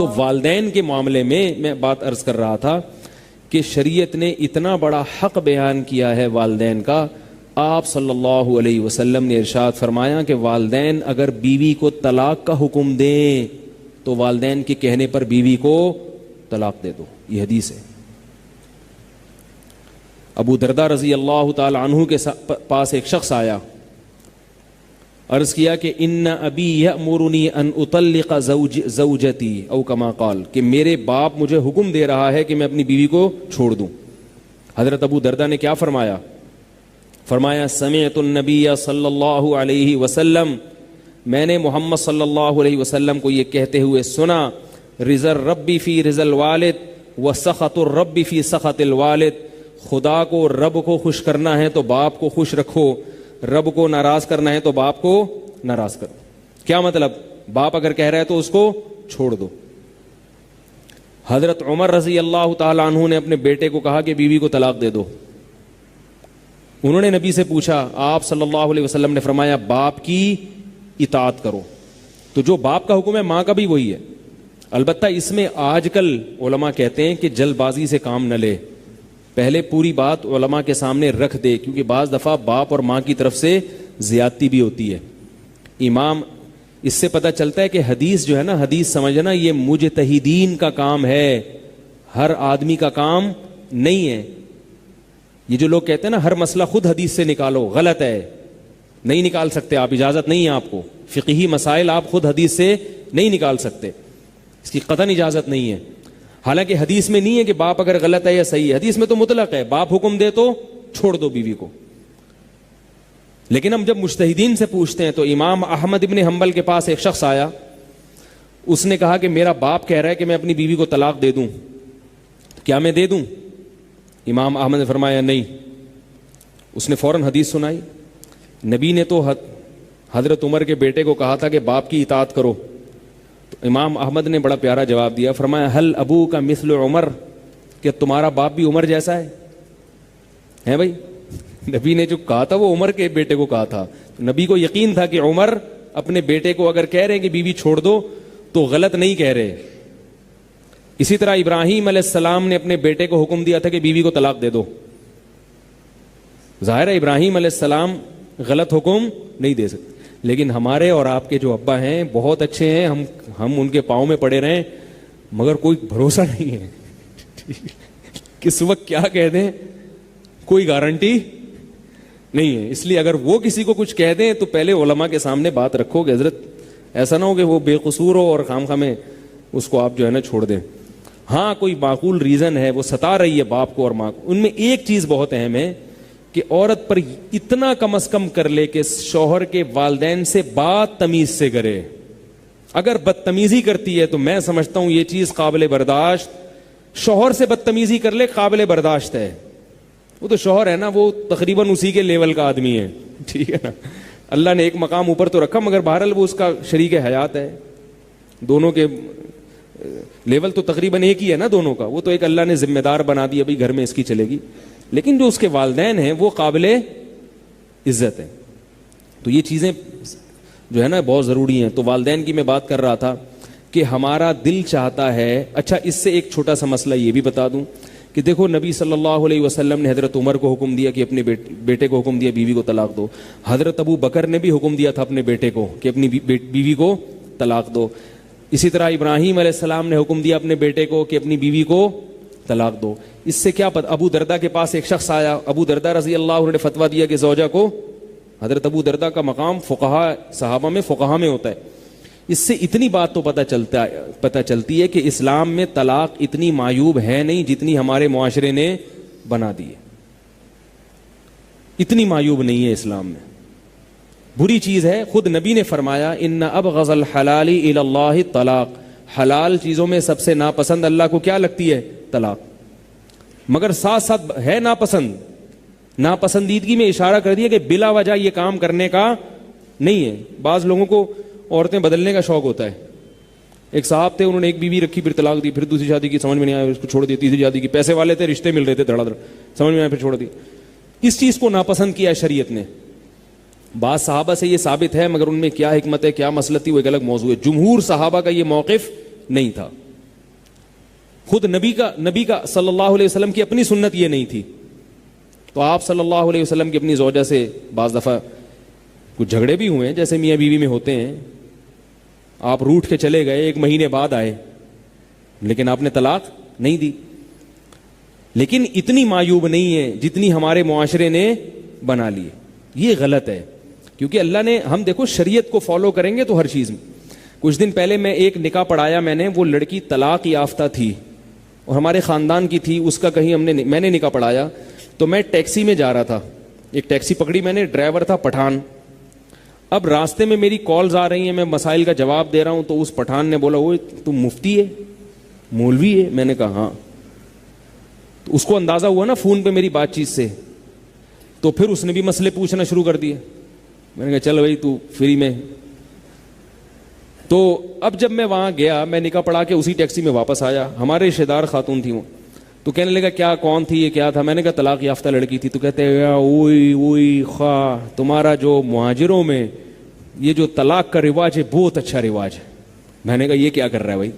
تو والدین کے معاملے میں بات عرض کر رہا تھا کہ شریعت نے اتنا بڑا حق بیان کیا ہے والدین کا. آپ صلی اللہ علیہ وسلم نے ارشاد فرمایا کہ والدین اگر بیوی کو طلاق کا حکم دیں تو والدین کے کہنے پر بیوی کو طلاق دے دو. یہ حدیث ہے. ابو درداء رضی اللہ تعالی عنہ کے پاس ایک شخص آیا, عرض کیا کہ ان ابی یأمرنی ان اطلق زوجتی او کما قال, کہ میرے باپ مجھے حکم دے رہا ہے کہ میں اپنی بیوی کو چھوڑ دوں. حضرت ابو درداء نے کیا فرمایا؟ فرمایا سمعت النبی صلی اللہ علیہ وسلم, میں نے محمد صلی اللہ علیہ وسلم کو یہ کہتے ہوئے سنا, رضا الرب فی رضا الوالد وسخط الرب فی سخط الوالد, خدا کو رب کو خوش کرنا ہے تو باپ کو خوش رکھو, رب کو ناراض کرنا ہے تو باپ کو ناراض کرو. کیا مطلب؟ باپ اگر کہہ رہا ہے تو اس کو چھوڑ دو. حضرت عمر رضی اللہ تعالی عنہ نے اپنے بیٹے کو کہا کہ بیوی کو طلاق دے دو. انہوں نے نبی سے پوچھا, آپ صلی اللہ علیہ وسلم نے فرمایا باپ کی اطاعت کرو. تو جو باپ کا حکم ہے ماں کا بھی وہی ہے. البتہ اس میں آج کل علماء کہتے ہیں کہ جلد بازی سے کام نہ لے, پہلے پوری بات علماء کے سامنے رکھ دے, کیونکہ بعض دفعہ باپ اور ماں کی طرف سے زیادتی بھی ہوتی ہے. امام اس سے پتہ چلتا ہے کہ حدیث جو ہے نا, حدیث سمجھنا یہ مجتہدین کا کام ہے, ہر آدمی کا کام نہیں ہے. یہ جو لوگ کہتے ہیں نا ہر مسئلہ خود حدیث سے نکالو, غلط ہے, نہیں نکال سکتے آپ, اجازت نہیں ہے آپ کو. فقہی مسائل آپ خود حدیث سے نہیں نکال سکتے, اس کی قطعاً اجازت نہیں ہے. حالانکہ حدیث میں نہیں ہے کہ باپ اگر غلط ہے یا صحیح ہے, حدیث میں تو مطلق ہے, باپ حکم دے تو چھوڑ دو بیوی کو. لیکن ہم جب مجتہدین سے پوچھتے ہیں تو امام احمد ابن حنبل کے پاس ایک شخص آیا, اس نے کہا کہ میرا باپ کہہ رہا ہے کہ میں اپنی بیوی کو طلاق دے دوں, کیا میں دے دوں؟ امام احمد نے فرمایا نہیں. اس نے فوراً حدیث سنائی, نبی نے تو حضرت عمر کے بیٹے کو کہا تھا کہ باپ کی اطاعت کرو. تو امام احمد نے بڑا پیارا جواب دیا, فرمایا حل ابو کا مثل عمر, کہ تمہارا باپ بھی عمر جیسا ہے بھائی. نبی نے جو کہا تھا وہ عمر کے بیٹے کو کہا تھا. نبی کو یقین تھا کہ عمر اپنے بیٹے کو اگر کہہ رہے ہیں کہ بیوی چھوڑ دو تو غلط نہیں کہہ رہے. اسی طرح ابراہیم علیہ السلام نے اپنے بیٹے کو حکم دیا تھا کہ بیوی کو طلاق دے دو. ظاہر ہے ابراہیم علیہ السلام غلط حکم نہیں دے سکتے, لیکن ہمارے اور آپ کے جو ابا ہیں بہت اچھے ہیں, ہم ان کے پاؤں میں پڑے رہیں, مگر کوئی بھروسہ نہیں ہے کس وقت کیا کہہ دیں, کوئی گارنٹی نہیں ہے. اس لیے اگر وہ کسی کو کچھ کہہ دیں تو پہلے علماء کے سامنے بات رکھو کہ حضرت ایسا نہ ہو کہ وہ بے قصور ہو اور خام خامے اس کو آپ جو ہے نا چھوڑ دیں. ہاں کوئی معقول ریزن ہے, وہ ستا رہی ہے باپ کو اور ماں کو, ان میں ایک چیز بہت اہم ہے کہ عورت پر اتنا کم از کم کر لے کہ شوہر کے والدین سے بات تمیز سے کرے. اگر بدتمیزی کرتی ہے تو میں سمجھتا ہوں یہ چیز قابل برداشت, شوہر سے بدتمیزی کر لے قابل برداشت ہے. وہ تو شوہر ہے نا, وہ تقریباً اسی کے لیول کا آدمی ہے, ٹھیک ہے نا, اللہ نے ایک مقام اوپر تو رکھا, مگر بہرحال وہ اس کا شریک حیات ہے. دونوں کے لیول تو تقریباً ایک ہی ہے نا دونوں کا, وہ تو ایک اللہ نے ذمہ دار بنا دیا, بھائی گھر میں اس کی چلے گی. لیکن جو اس کے والدین ہیں وہ قابل عزت ہیں. تو یہ چیزیں جو ہے نا بہت ضروری ہیں. تو والدین کی میں بات کر رہا تھا کہ ہمارا دل چاہتا ہے. اچھا اس سے ایک چھوٹا سا مسئلہ یہ بھی بتا دوں کہ دیکھو نبی صلی اللہ علیہ وسلم نے حضرت عمر کو حکم دیا کہ اپنے بیٹے کو حکم دیا بیوی کو طلاق دو. حضرت ابو بکر نے بھی حکم دیا تھا اپنے بیٹے کو کہ اپنی بیوی کو طلاق دو. اسی طرح ابراہیم علیہ السلام نے حکم دیا اپنے بیٹے کو کہ اپنی بیوی کو طلاق دو. اس سے کیا پتہ, ابو دردہ کے پاس ایک شخص آیا, ابو دردہ رضی اللہ عنہ نے فتویٰ دیا کہ زوجہ کو, حضرت ابو دردہ کا مقام فقہا صحابہ میں فقہا میں ہوتا ہے. اس سے اتنی بات تو پتہ چلتی ہے کہ اسلام میں طلاق اتنی معیوب ہے نہیں جتنی ہمارے معاشرے نے بنا دی ہے. اتنی معیوب نہیں ہے اسلام میں, بری چیز ہے. خود نبی نے فرمایا ان ابغض الحلال الی اللہ طلاق, حلال چیزوں میں سب سے ناپسند اللہ کو کیا لگتی ہے؟ طلاق. مگر ساتھ ساتھ ہے ناپسند, ناپسندیدگی میں اشارہ کر دیا کہ بلا وجہ یہ کام کرنے کا نہیں ہے. بعض لوگوں کو عورتیں بدلنے کا شوق ہوتا ہے. ایک صاحب تھے, انہوں نے ایک بیوی رکھی, پھر طلاق دی, پھر دوسری شادی کی, سمجھ میں نہیں آیا, اس کو چھوڑ دی, تیسری شادی کی, پیسے والے تھے, رشتے مل رہے تھے دھڑا دھڑ, سمجھ میں آیا, پھر چھوڑ دی. اس چیز کو ناپسند کیا شریعت نے. بعض صحابہ سے یہ ثابت ہے, مگر ان میں کیا حکمت ہے, کیا مسئلہ تھی, وہ ایک الگ موضوع ہے. جمہور صحابہ کا یہ موقف نہیں تھا. خود نبی کا صلی اللہ علیہ وسلم کی اپنی سنت یہ نہیں تھی. تو آپ صلی اللہ علیہ وسلم کی اپنی زوجہ سے بعض دفعہ کچھ جھگڑے بھی ہوئے ہیں جیسے میاں بیوی میں ہوتے ہیں. آپ روٹھ کے چلے گئے, 1 مہینے بعد آئے, لیکن آپ نے طلاق نہیں دی. لیکن اتنی معیوب نہیں ہے جتنی ہمارے معاشرے نے بنا لی. یہ غلط ہے, کیونکہ اللہ نے, ہم دیکھو شریعت کو فالو کریں گے تو ہر چیز میں. کچھ دن پہلے میں ایک نکاح پڑھایا میں نے, وہ لڑکی طلاق یافتہ تھی اور ہمارے خاندان کی تھی. اس کا کہیں میں نے نکاح پڑھایا تو میں ٹیکسی میں جا رہا تھا, ایک ٹیکسی پکڑی میں نے, ڈرائیور تھا پٹھان. اب راستے میں میری کالز آ رہی ہیں, میں مسائل کا جواب دے رہا ہوں, تو اس پٹھان نے بولا وہ تم مفتی ہے, مولوی ہے؟ میں نے کہا ہاں. تو اس کو اندازہ ہوا نا فون پہ میری بات چیت سے, تو پھر اس نے بھی مسئلے پوچھنا شروع کر دیے. میں نے کہا چل بھائی تو فری میں. تو اب جب میں وہاں گیا, میں نکاح پڑھا کے اسی ٹیکسی میں واپس آیا, ہمارے رشتے دار خاتون تھی وہ, تو کہنے لگا کیا کون تھی یہ کیا تھا؟ میں نے کہا طلاق یافتہ لڑکی تھی. تو کہتے ہیں اوئی خواہ تمہارا جو مہاجروں میں یہ جو طلاق کا رواج ہے بہت اچھا رواج ہے. میں نے کہا یہ کیا کر رہا ہے بھائی,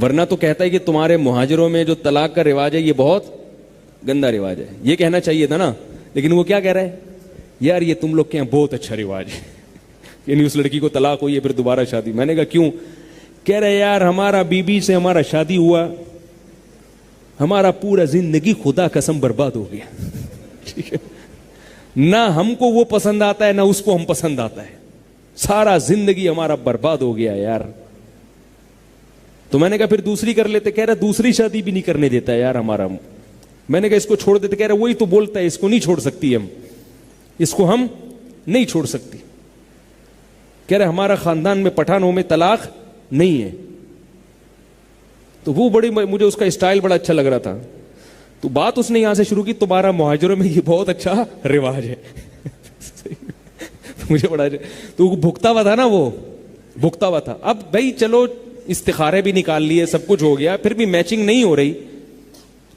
ورنہ تو کہتا ہے کہ تمہارے مہاجروں میں جو طلاق کا رواج ہے یہ بہت گندا رواج ہے, یہ کہنا چاہیے تھا نا. لیکن وہ کیا کہہ رہا ہے, یار یہ تم لوگ کے یہاں بہت اچھا رواج ہے. یعنی اس لڑکی کو طلاق ہوئی ہے پھر دوبارہ شادی. میں نے کہا کیوں؟ کہہ رہے یار ہمارا بیوی سے ہمارا شادی ہوا, ہمارا پورا زندگی خدا قسم برباد ہو گیا. ٹھیک ہے, نہ ہم کو وہ پسند آتا ہے نہ اس کو ہم پسند آتا ہے, سارا زندگی ہمارا برباد ہو گیا یار. تو میں نے کہا پھر دوسری کر لیتے. کہہ رہا دوسری شادی بھی نہیں کرنے دیتا یار ہمارا. میں نے کہا اس کو چھوڑ دیتے. کہہ رہا وہی تو بولتا ہے اس کو نہیں چھوڑ سکتی ہم, اس کو ہم نہیں چھوڑ سکتی. کہہ رہے ہمارا خاندان میں پٹھانوں میں طلاق نہیں ہے. تو وہ مجھے اس کا اسٹائل بڑا اچھا لگ رہا تھا. تو بات اس نے یہاں سے شروع کی, تمہارا مہاجروں میں یہ بہت اچھا رواج ہے. مجھے بڑا تو بھگتا ہوا تھا نا, وہ بھگتا ہوا تھا. اب بھائی چلو استخارے بھی نکال لیے, سب کچھ ہو گیا, پھر بھی میچنگ نہیں ہو رہی,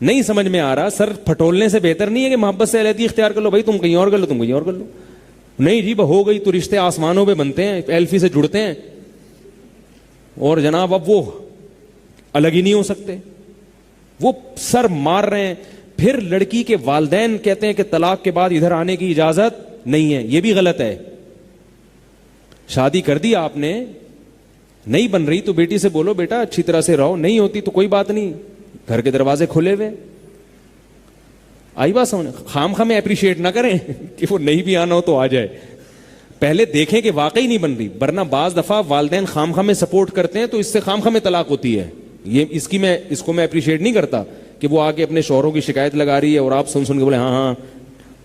نہیں سمجھ میں آ رہا. سر پھٹولنے سے بہتر نہیں ہے کہ محبت سے علیحدگی اختیار کر لو, بھائی تم کہیں اور کر لو, تم کہیں اور کر لو. نہیں جی ہو گئی تو رشتے آسمانوں پہ بنتے ہیں, ایلفی سے جڑتے ہیں, اور جناب اب وہ الگ ہی نہیں ہو سکتے. وہ سر مار رہے ہیں. پھر لڑکی کے والدین کہتے ہیں کہ طلاق کے بعد ادھر آنے کی اجازت نہیں ہے. یہ بھی غلط ہے. شادی کر دی آپ نے, نہیں بن رہی تو بیٹی سے بولو بیٹا اچھی طرح سے رہو, نہیں ہوتی تو کوئی بات نہیں, گھر کے دروازے کھلے ہوئے. آئی بات سمجھ, خام خام اپریشیٹ نہ کریں کہ وہ نہیں بھی آنا ہو تو آ جائے, پہلے دیکھیں کہ واقعی نہیں بن رہی. ورنہ بعض دفعہ والدین خام خام سپورٹ کرتے ہیں تو اس سے خام خام طلاق ہوتی ہے. یہ اس کو میں اپریشیٹ نہیں کرتا کہ وہ آگے اپنے شوہروں کی شکایت لگا رہی ہے اور آپ سن کے بولے ہاں ہاں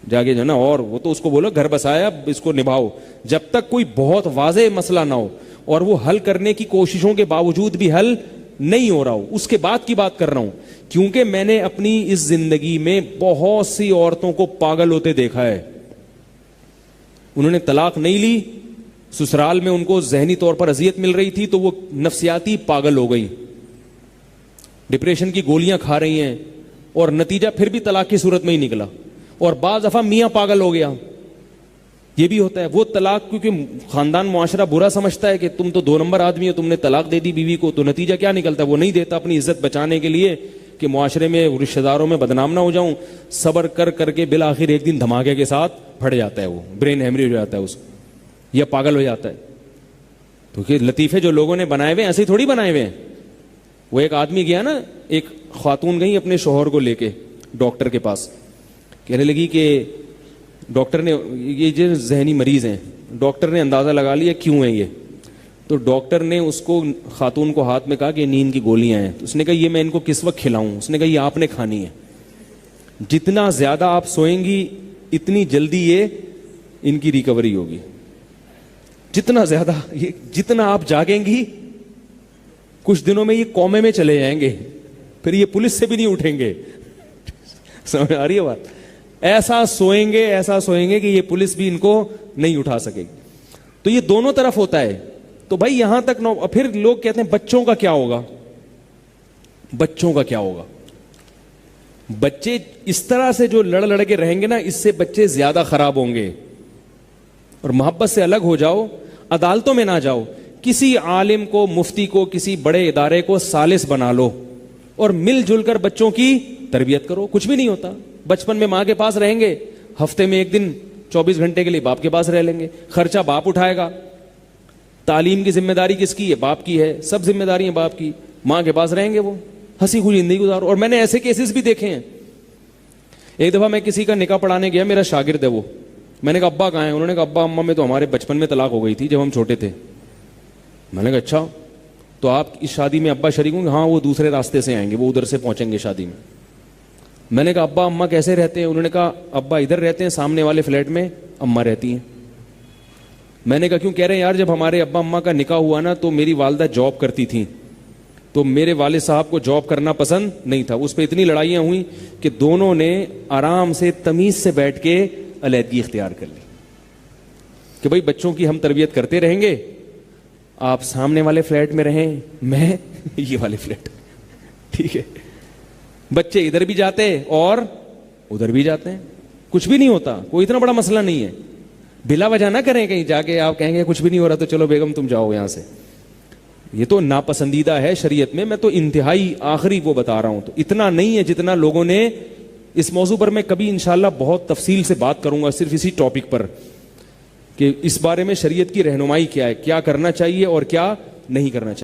جاگے جو نا, اور وہ تو اس کو بولو گھر بسایا اس کو نبھاؤ. جب تک کوئی بہت واضح مسئلہ نہ ہو اور وہ حل کرنے کی کوششوں کے باوجود بھی حل نہیں ہو رہا ہو, اس کے بعد کی بات کر رہا ہوں. کیونکہ میں نے اپنی اس زندگی میں بہت سی عورتوں کو پاگل ہوتے دیکھا ہے. انہوں نے طلاق نہیں لی, سسرال میں ان کو ذہنی طور پر اذیت مل رہی تھی تو وہ نفسیاتی پاگل ہو گئی, ڈپریشن کی گولیاں کھا رہی ہیں, اور نتیجہ پھر بھی طلاق کی صورت میں ہی نکلا. اور بعض دفعہ میاں پاگل ہو گیا, یہ بھی ہوتا ہے. وہ طلاق کیونکہ خاندان معاشرہ برا سمجھتا ہے کہ تم تو 2 نمبر آدمی ہو, تم نے طلاق دے دی بیوی کو, تو نتیجہ کیا نکلتا ہے, وہ نہیں دیتا اپنی عزت بچانے کے لیے کہ معاشرے میں رشتہ داروں میں بدنام نہ ہو جاؤں. صبر کر کر کے بالآخر ایک دن دھماکے کے ساتھ پھٹ جاتا ہے, وہ برین ہیمریج ہو جاتا ہے اس, یا پاگل ہو جاتا ہے. کیونکہ لطیفے جو لوگوں نے بنائے ہوئے ایسے ہی تھوڑی بنائے ہوئے ہیں. وہ ایک آدمی گیا نا, ایک خاتون گئی اپنے شوہر کو لے کے ڈاکٹر کے پاس, کہنے لگی کہ ڈاکٹر نے, یہ جو ذہنی مریض ہیں, ڈاکٹر نے اندازہ لگا لیا کیوں ہیں یہ. تو ڈاکٹر نے اس کو, خاتون کو ہاتھ میں کہا کہ نیند کی گولیاں ہیں. تو اس نے کہا یہ میں ان کو کس وقت کھلاؤں؟ اس نے کہا یہ آپ نے کھانی ہے. جتنا زیادہ آپ سوئیں گی اتنی جلدی یہ ان کی ریکوری ہوگی. جتنا زیادہ, جتنا آپ جاگیں گی کچھ دنوں میں یہ کومے میں چلے جائیں گے, پھر یہ پولیس سے بھی نہیں اٹھیں گے. سمجھ آ رہی ہے بات؟ ایسا سوئیں گے کہ یہ پولیس بھی ان کو نہیں اٹھا سکے گی. تو یہ دونوں طرف ہوتا ہے. تو بھائی یہاں تک پھر لوگ کہتے ہیں بچوں کا کیا ہوگا, بچوں کا کیا ہوگا. بچے اس طرح سے جو لڑ کے رہیں گے نا, اس سے بچے زیادہ خراب ہوں گے. اور محبت سے الگ ہو جاؤ, عدالتوں میں نہ جاؤ, کسی عالم کو, مفتی کو, کسی بڑے ادارے کو ثالث بنا لو اور مل جل کر بچوں کی تربیت کرو, کچھ بھی نہیں ہوتا. بچپن میں ماں کے پاس رہیں گے, ہفتے میں ایک دن 24 گھنٹے کے لیے باپ کے پاس رہ لیں گے, خرچہ باپ اٹھائے گا. تعلیم کی ذمہ داری کس کی ہے؟ باپ کی ہے. سب ذمہ داری ہیں باپ کی. ماں کے پاس رہیں گے, وہ ہنسی خوشی زندگی گزارو. اور میں نے ایسے کیسز بھی دیکھے ہیں. ایک دفعہ میں کسی کا نکاح پڑھانے گیا, میرا شاگرد ہے وہ. میں نے کہا ابا کہاں ہیں؟ انہوں نے کہا ابا اماں میں تو ہمارے بچپن میں طلاق ہو گئی تھی جب ہم چھوٹے تھے. میں نے کہا اچھا, تو آپ اس شادی میں ابا شریک ہوں گے؟ ہاں, وہ دوسرے راستے سے آئیں گے, وہ ادھر سے پہنچیں گے شادی میں. میں نے کہا ابا اماں کیسے رہتے ہیں؟ انہوں نے کہا ابا ادھر رہتے ہیں, سامنے والے فلیٹ میں اماں رہتی ہیں. میں نے کہا کیوں؟ کہہ رہے ہیں یار جب ہمارے ابا اماں کا نکاح ہوا نا تو میری والدہ جاب کرتی تھیں, تو میرے والد صاحب کو جاب کرنا پسند نہیں تھا. اس پہ اتنی لڑائیاں ہوئیں کہ دونوں نے آرام سے تمیز سے بیٹھ کے علیحدگی اختیار کر لی کہ بھائی بچوں کی ہم تربیت کرتے رہیں گے, آپ سامنے والے فلیٹ میں رہیں, میں یہ والے فلیٹ. ٹھیک ہے, بچے ادھر بھی جاتے اور ادھر بھی جاتے ہیں, کچھ بھی نہیں ہوتا, کوئی اتنا بڑا مسئلہ نہیں ہے. بلا وجہ نہ کریں کہیں جا کے آپ کہیں گے کچھ بھی نہیں ہو رہا تو چلو بیگم تم جاؤ یہاں سے. یہ تو ناپسندیدہ ہے شریعت میں. میں تو انتہائی آخری وہ بتا رہا ہوں, تو اتنا نہیں ہے جتنا لوگوں نے. اس موضوع پر میں کبھی انشاءاللہ بہت تفصیل سے بات کروں گا, صرف اسی ٹاپک پر کہ اس بارے میں شریعت کی رہنمائی کیا ہے, کیا کرنا چاہیے اور کیا نہیں کرنا چاہیے.